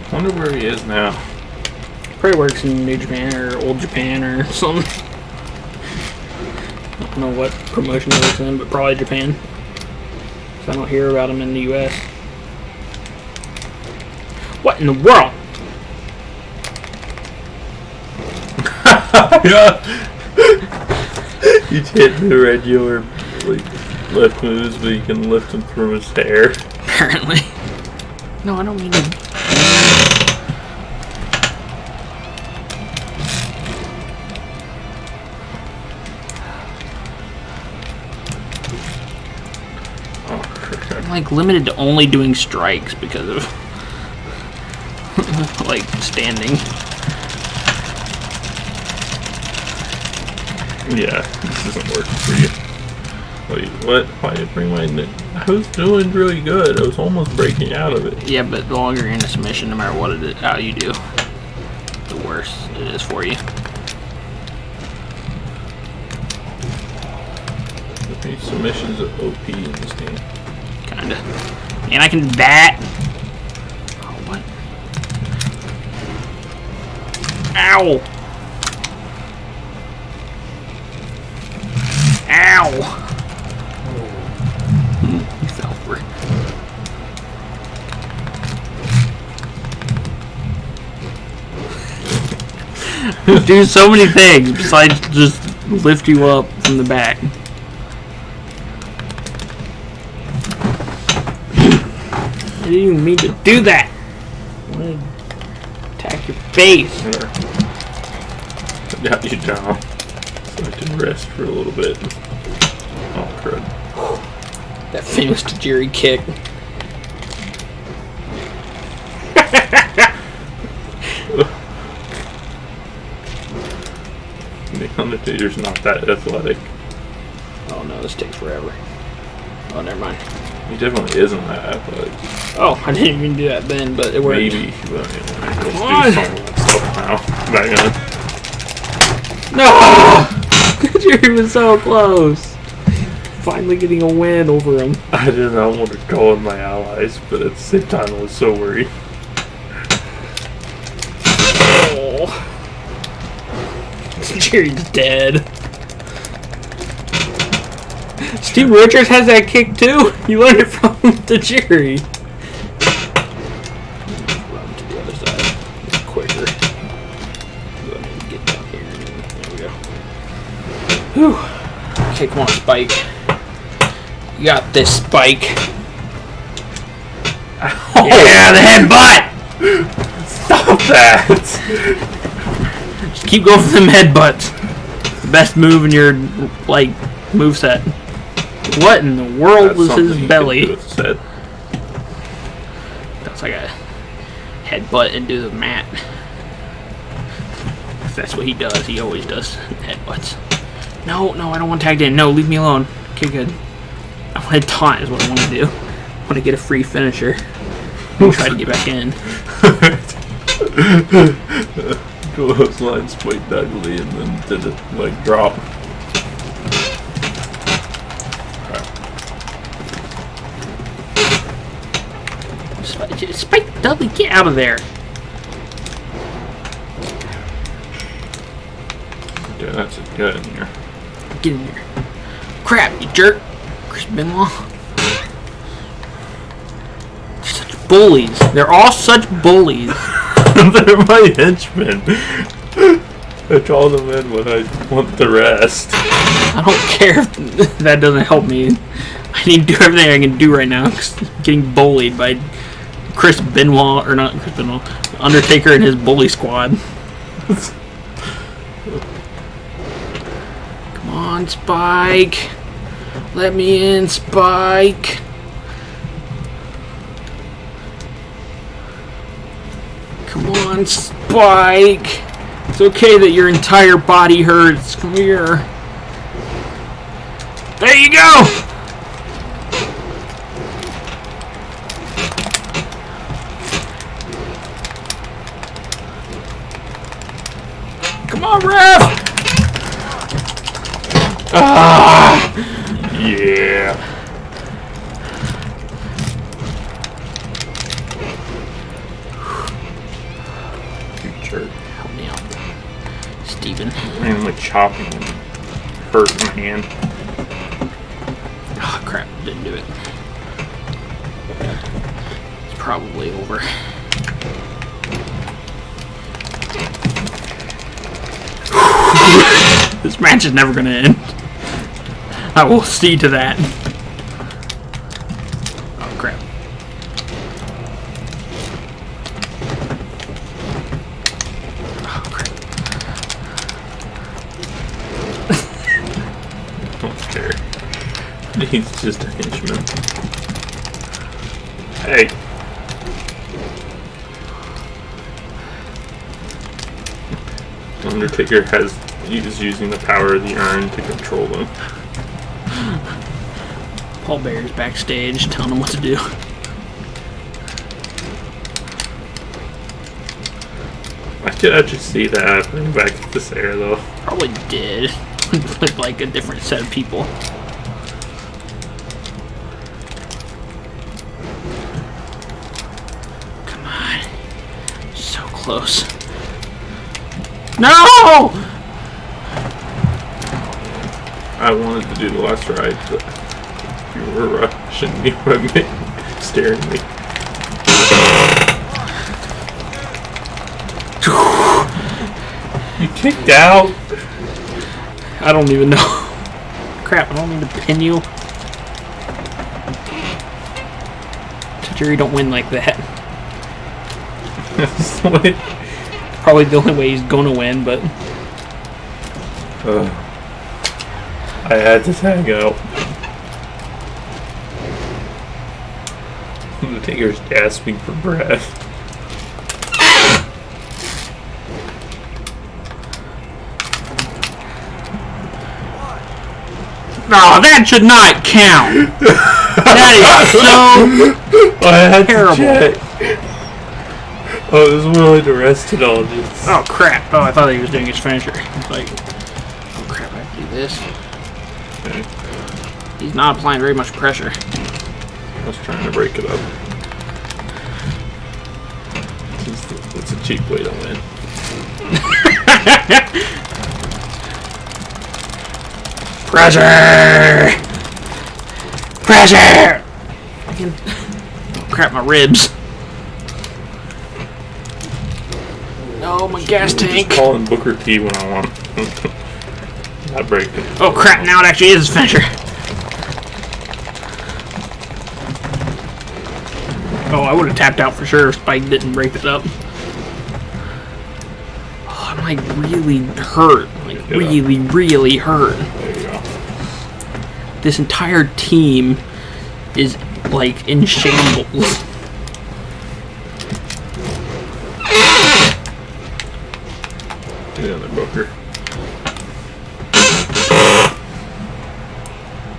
[SPEAKER 2] I wonder where he is now.
[SPEAKER 1] Probably works in New Japan or Old Japan or something. I don't know what promotion he works in, but probably Japan. So I don't hear about him in the US. What in the world?
[SPEAKER 2] Yeah. He's hitting the regular like left moves, but he can lift him through his hair.
[SPEAKER 1] Apparently. No, I don't mean to. I'm like limited to only doing strikes because of like standing.
[SPEAKER 2] Yeah, this isn't working for you. Wait, what? Why did I bring my neck? I was doing really good. I was almost breaking out of it.
[SPEAKER 1] Yeah, but the longer you're in a submission, no matter what it is, how you do, the worse it is for you.
[SPEAKER 2] Okay, submissions are OP in this game.
[SPEAKER 1] Kinda. And I can do that. Oh, what? Ow! Ow! He fell for it. Do so many things besides just lift you up from the back. I didn't even mean to do that. I wanted to attack your face.
[SPEAKER 2] Here. I got you down. So I can rest for a little bit. Oh, crud.
[SPEAKER 1] That famous Tajiri kick.
[SPEAKER 2] The Undertaker's not that athletic.
[SPEAKER 1] Oh no, this takes forever. Oh, never mind.
[SPEAKER 2] He definitely isn't that athletic.
[SPEAKER 1] Oh, I didn't even do that then, but it worked.
[SPEAKER 2] Maybe. But anyway, let's
[SPEAKER 1] Come on.
[SPEAKER 2] do some of that stuff now. Back on.
[SPEAKER 1] No! Tajiri was so close. Finally getting a win over him.
[SPEAKER 2] I did not want to call in my allies, but at the same time I was so worried.
[SPEAKER 1] Oh. Tajiri's dead. Steve Richards has that kick too. You learned it from Tajiri. Run to the other side. It's quicker. Go ahead and get down here. There we go. Whew. Okay, come on, Spike. You got this, Spike.
[SPEAKER 2] Oh.
[SPEAKER 1] Yeah, the headbutt!
[SPEAKER 2] Stop that!
[SPEAKER 1] Just keep going for them headbutts. The best move in your, like, moveset. What in the world was his belly? That's like a headbutt into the mat. That's what he does. He always does headbutts. No, I don't want tagged in. No, leave me alone. Okay, good. I want to taunt is what I want to do. I want to get a free finisher. And try to get back in.
[SPEAKER 2] Clothesline Spike Dudley and then did a like drop.
[SPEAKER 1] Spike Dudley, get out of there.
[SPEAKER 2] Yeah, that's a good in here.
[SPEAKER 1] Get in here. Crap, you jerk. Chris Benoit. They're such bullies. They're all such bullies.
[SPEAKER 2] They're my henchmen. I draw them in when I want the rest.
[SPEAKER 1] I don't care if that doesn't help me. I need to do everything I can do right now. Getting bullied by Chris Benoit, or not Chris Benoit, Undertaker and his bully squad. Come on, Spike. Let me in, Spike. Come on, Spike. It's okay that your entire body hurts. Come here. There you go. Come on, ref. Ah.
[SPEAKER 2] Yeah. You jerk.
[SPEAKER 1] Help me out, Steven.
[SPEAKER 2] I'm like chopping and hurt my hand.
[SPEAKER 1] Oh, crap. Didn't do it. It's probably over. This match is never going to end. I will see to that. Oh, crap. Oh, crap.
[SPEAKER 2] I don't care. He's just a henchman. Hey. Undertaker is using the power of the urn to control them.
[SPEAKER 1] Paul Bear's backstage telling him what to do.
[SPEAKER 2] I could actually see that happening back at this era, though.
[SPEAKER 1] Probably did. With like a different set of people. Come on. So close. No!
[SPEAKER 2] I wanted to do the last ride, but you were rushing me by me, staring at me. You kicked out?
[SPEAKER 1] I don't even know. Crap, I don't mean to pin you. Jerry don't win like that. Probably the only way he's gonna win, but
[SPEAKER 2] I had to tag out. The Taker's gasping for breath.
[SPEAKER 1] no, that should not count. That is so
[SPEAKER 2] I had
[SPEAKER 1] terrible.
[SPEAKER 2] to check. I was willing to rest it all this.
[SPEAKER 1] Oh crap! Oh, I thought he was doing his finisher. It's like, oh crap! I have to do this.
[SPEAKER 2] Okay.
[SPEAKER 1] He's not applying very much pressure.
[SPEAKER 2] I was trying to break it up. It's a cheap way to win.
[SPEAKER 1] Pressure! Pressure! Oh crap! My ribs. No, my gas tank.
[SPEAKER 2] Just call in Booker T when I want. Not breaking.
[SPEAKER 1] Oh crap! Now it actually is his finisher. Oh, I would have tapped out for sure if Spike didn't break it up. Oh, I'm like really hurt. Like really hurt.
[SPEAKER 2] There you go.
[SPEAKER 1] This entire team is like in shambles.
[SPEAKER 2] Get in there, Booker.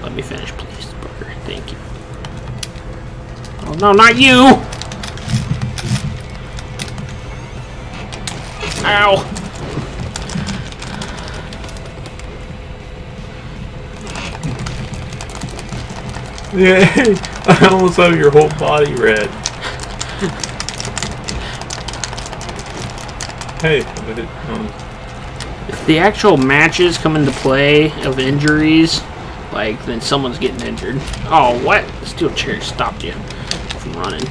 [SPEAKER 1] Let me finish, please, Booker. Thank you. Oh no, not you! Ow!
[SPEAKER 2] Yay! I almost have your whole body red. Hey,
[SPEAKER 1] I the actual matches come into play of injuries, like, then someone's getting injured. Oh, what? The steel chair stopped you from running.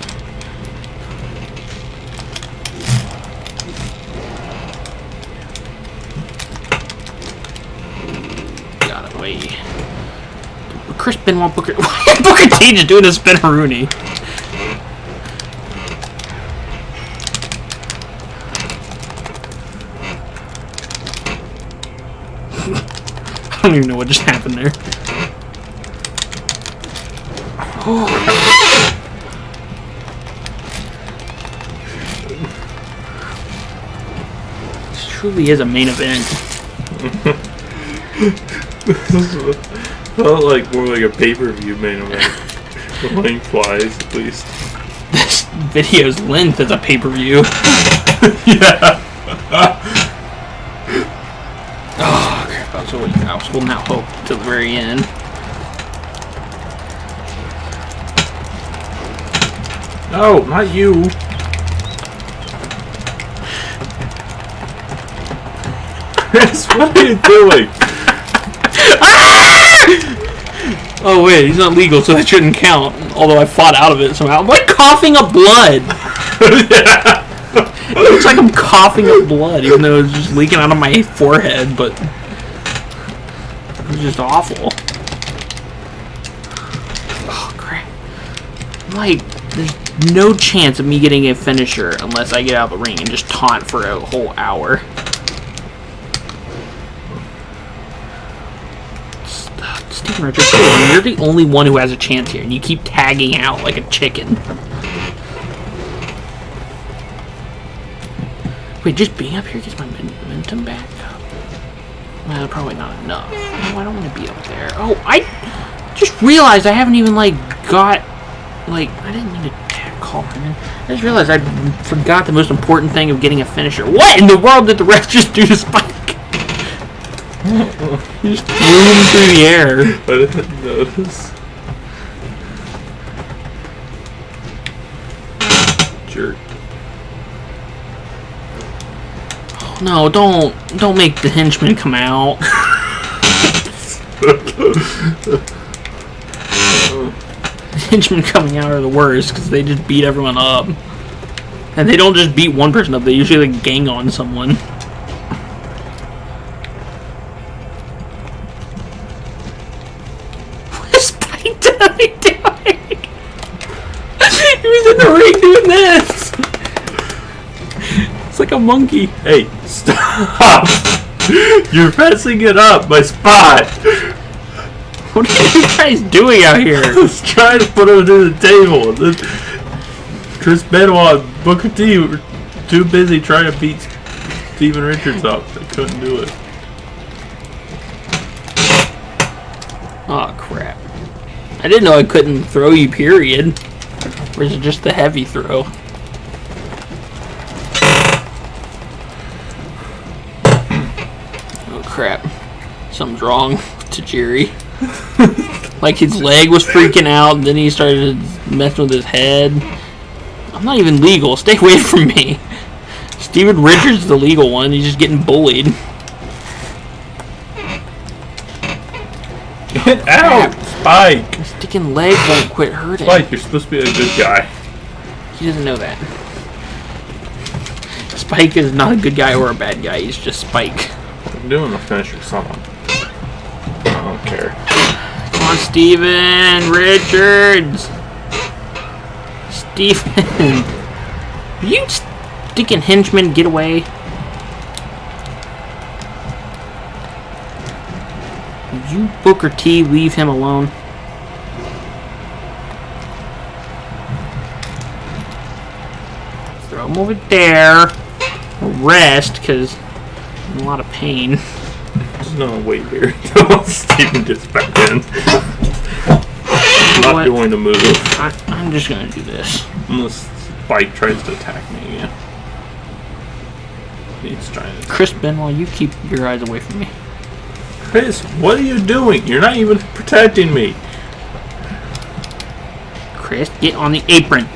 [SPEAKER 1] Got away. Chris Benoit Booker. Booker T just doing a spin-a-rooney. I don't even know what just happened there. Oh. This truly is a main event.
[SPEAKER 2] Felt like more like a pay-per-view main event. Lengthwise, at least.
[SPEAKER 1] This video's length is a pay-per-view.
[SPEAKER 2] Yeah.
[SPEAKER 1] Oh, crap. I was holding out hope till the very end.
[SPEAKER 2] No, not you. Chris, what are you doing?
[SPEAKER 1] Oh wait, he's not legal, so that shouldn't count. Although I fought out of it somehow. I'm like coughing up blood.
[SPEAKER 2] Yeah.
[SPEAKER 1] It looks like I'm coughing up blood, even though it's just leaking out of my forehead, but it's just awful. Oh crap. Like, there's no chance of me getting a finisher unless I get out of the ring and just taunt for a whole hour. Steven Richards, you're the only one who has a chance here, and you keep tagging out like a chicken. Wait, just being up here gets my momentum back up? Well, probably not enough. No, I don't want to be up there. Oh, I just realized I haven't even, like, got... Like, I didn't mean to call him in. I just realized I forgot the most important thing of getting a finisher. What in the world did the ref just do to Spike? He just threw him through the air.
[SPEAKER 2] I didn't notice. Jerk.
[SPEAKER 1] Oh, no, don't make the henchmen come out. The henchmen coming out are the worst because they just beat everyone up. And they don't just beat one person up, they usually like gang on someone. He was in the ring doing this. It's like a monkey.
[SPEAKER 2] Hey, stop! You're messing it up, my spot!
[SPEAKER 1] What are you guys doing out here?
[SPEAKER 2] I was trying to put him to the table. Chris Benoit and Booker T were too busy trying to beat Steven Richards up. They couldn't do it.
[SPEAKER 1] Oh, crap. I didn't know I couldn't throw you, period. Or is it just the heavy throw? Oh, crap. Something's wrong to Jerry. Like his leg was freaking out, and then he started messing with his head. I'm not even legal. Stay away from me. Steven Richards is the legal one. He's just getting bullied.
[SPEAKER 2] Get out, Spike!
[SPEAKER 1] His sticking leg won't quit hurting.
[SPEAKER 2] Spike, you're supposed to be a good guy.
[SPEAKER 1] He doesn't know that. Spike is not a good guy or a bad guy. He's just Spike.
[SPEAKER 2] I'm doing a finisher or something. I don't care.
[SPEAKER 1] Come on, Steven Richards. Steven. You sticking henchman, get away. You Booker T, leave him alone. Throw him over there. Rest, because I'm in a lot of pain.
[SPEAKER 2] There's no wait here until Steven gets back in. I'm not going to move.
[SPEAKER 1] I'm just going to do this.
[SPEAKER 2] Unless Spike tries to attack me again. He's trying to.
[SPEAKER 1] Chris Benoit, you keep your eyes away from me.
[SPEAKER 2] Chris, what are you doing? You're not even protecting me.
[SPEAKER 1] Chris, get on the apron.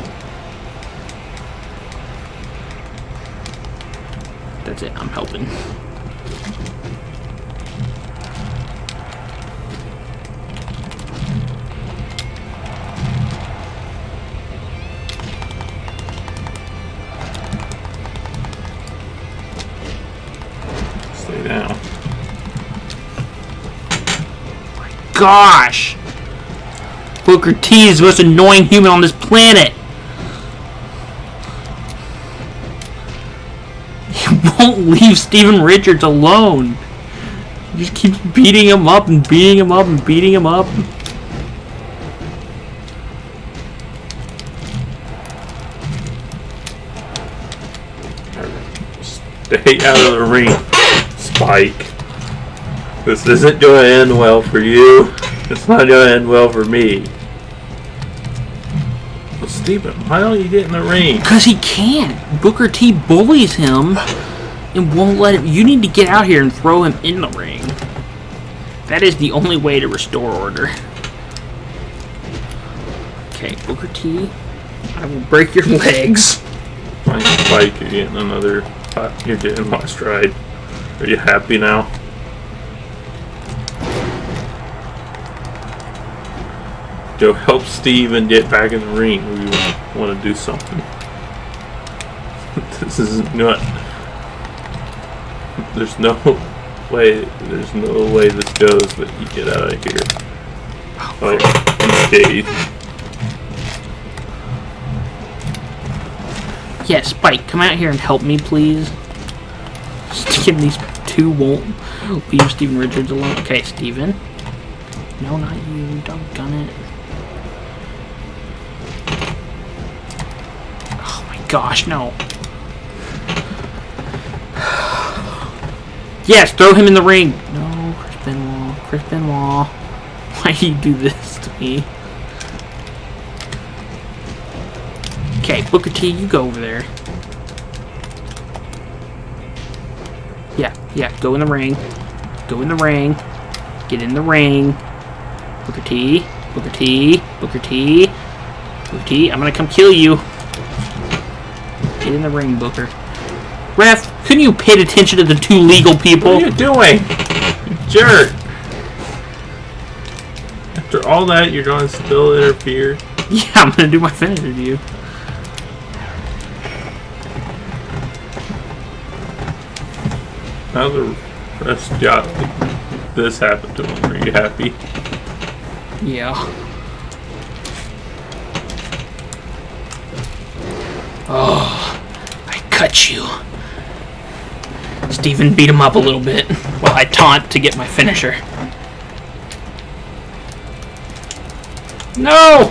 [SPEAKER 1] That's it, I'm helping. gosh! Booker T is the most annoying human on this planet. He won't leave Steven Richards alone. He just keeps beating him up and beating him up and beating him up.
[SPEAKER 2] Stay out of the ring, Spike. This isn't going to end well for you. It's not going to end well for me. Well, Steven, why don't you get in the ring?
[SPEAKER 1] Because he can't. Booker T bullies him and won't let him. You need to get out here and throw him in the ring. That is the only way to restore order. Okay, Booker T, I will break your legs.
[SPEAKER 2] Fine, Spike, you're getting another. You're getting my stride. Are you happy now? Go help Steven get back in the ring. We want to do something. This is not. There's no way. There's no way this goes. But you get out of here. Oh, unscathed.
[SPEAKER 1] Yeah, Spike, come out here and help me, please. Steven, these two won't leave Steven Richards alone. Okay, Steven. No, not you. Doggone it. Oh my gosh, no. Yes, throw him in the ring. No, Chris Benoit. Chris Benoit. Why do you do this to me? Okay, Booker T, you go over there. Yeah, go in the ring. Go in the ring. Get in the ring. Booker T, Booker T, Booker T, Booker T, I'm gonna come kill you. Get in the ring, Booker. Ref, couldn't you pay attention to the two legal people?
[SPEAKER 2] What are you doing? You jerk. After all that, you're gonna still interfere?
[SPEAKER 1] Yeah, I'm gonna do my finisher to you.
[SPEAKER 2] Now the rest got this happened to him. Are you happy?
[SPEAKER 1] Yeah. Oh, I cut you. Steven beat him up a little bit while I taunt to get my finisher. No!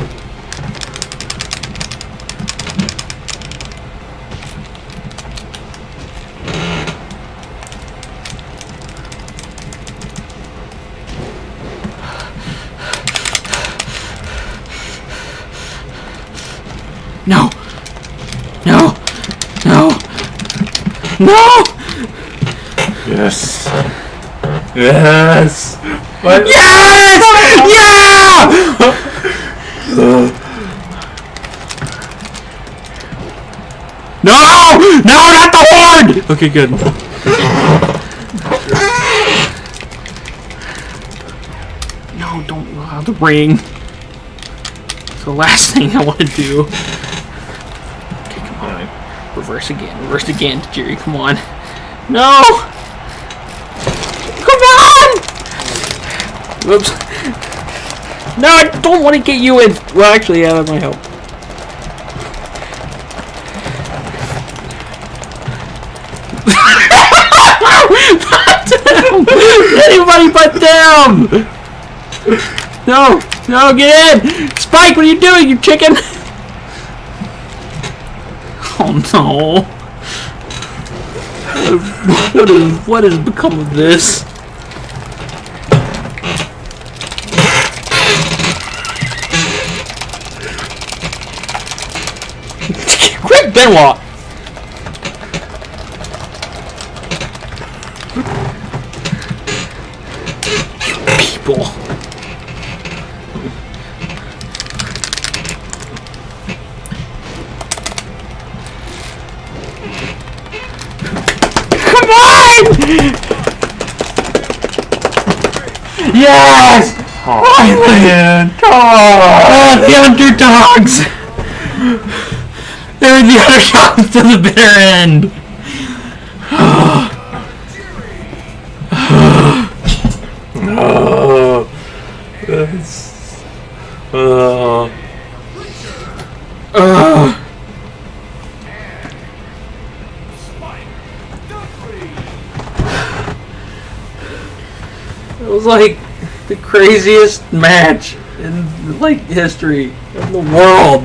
[SPEAKER 1] No! No! No! No!
[SPEAKER 2] Yes! Yes! What?
[SPEAKER 1] Yes! Yeah! No! No, not the horde! Okay, good. No, don't allow the ring. It's the last thing I want to do. Reverse again, Jerry, come on. No! Come on! Whoops. No, I don't want to get you in. Well, actually, yeah, that might help. Anybody but them! No, no, get in! Spike, what are you doing, you chicken? Oh no! What has become of this? Quick, Benoit! People. Yes! Oh, man! The underdogs! They're the underdogs to the bitter end! It was like the craziest match in like history of the world.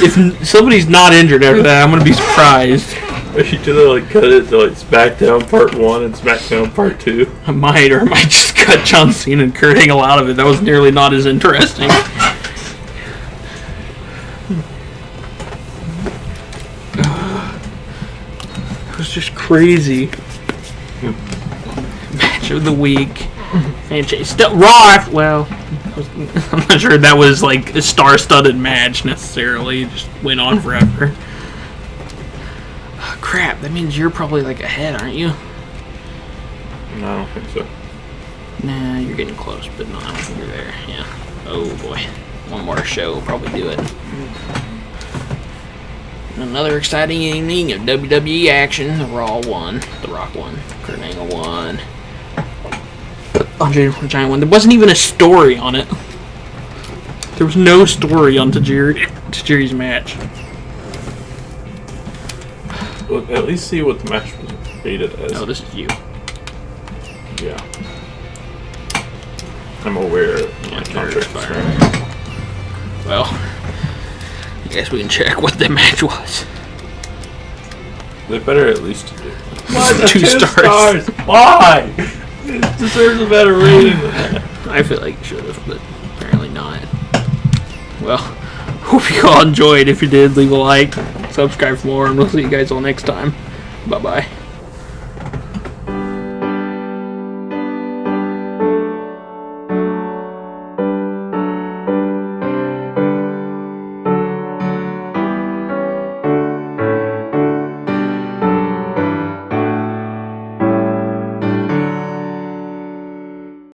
[SPEAKER 1] If somebody's not injured after that, I'm gonna be surprised.
[SPEAKER 2] You should have like cut it to like Smackdown Part 1 and Smackdown Part 2.
[SPEAKER 1] I might, or I might just cut John Cena and Kurt Angle out of it. That was nearly not as interesting. It was just crazy. Match of the week. Fanchase. Still Raw. Well, I'm not sure that was like a star-studded match necessarily. It just went on forever. Oh, crap. That means you're probably like ahead, aren't you?
[SPEAKER 2] No, I don't think so.
[SPEAKER 1] Nah, you're getting close, but no, I don't think you're there. Yeah. Oh boy. One more show will probably do it. Another exciting evening of WWE action. The Raw won. The Rock won. Kurt Angle won. Andre the Giant won. There wasn't even a story on it. There was no story on Tajiri's match.
[SPEAKER 2] Well, at least see what the match was rated as.
[SPEAKER 1] No, this is you.
[SPEAKER 2] Yeah. I'm aware of my contract.
[SPEAKER 1] Well, I guess we can check what the match was.
[SPEAKER 2] They better at least do.
[SPEAKER 1] Why? 2 stars.
[SPEAKER 2] Why? It deserves a better rating than that.
[SPEAKER 1] I feel like it should have, but apparently not. Well, hope you all enjoyed. If you did, leave a like, subscribe for more, and we'll see you guys all next time. Bye-bye.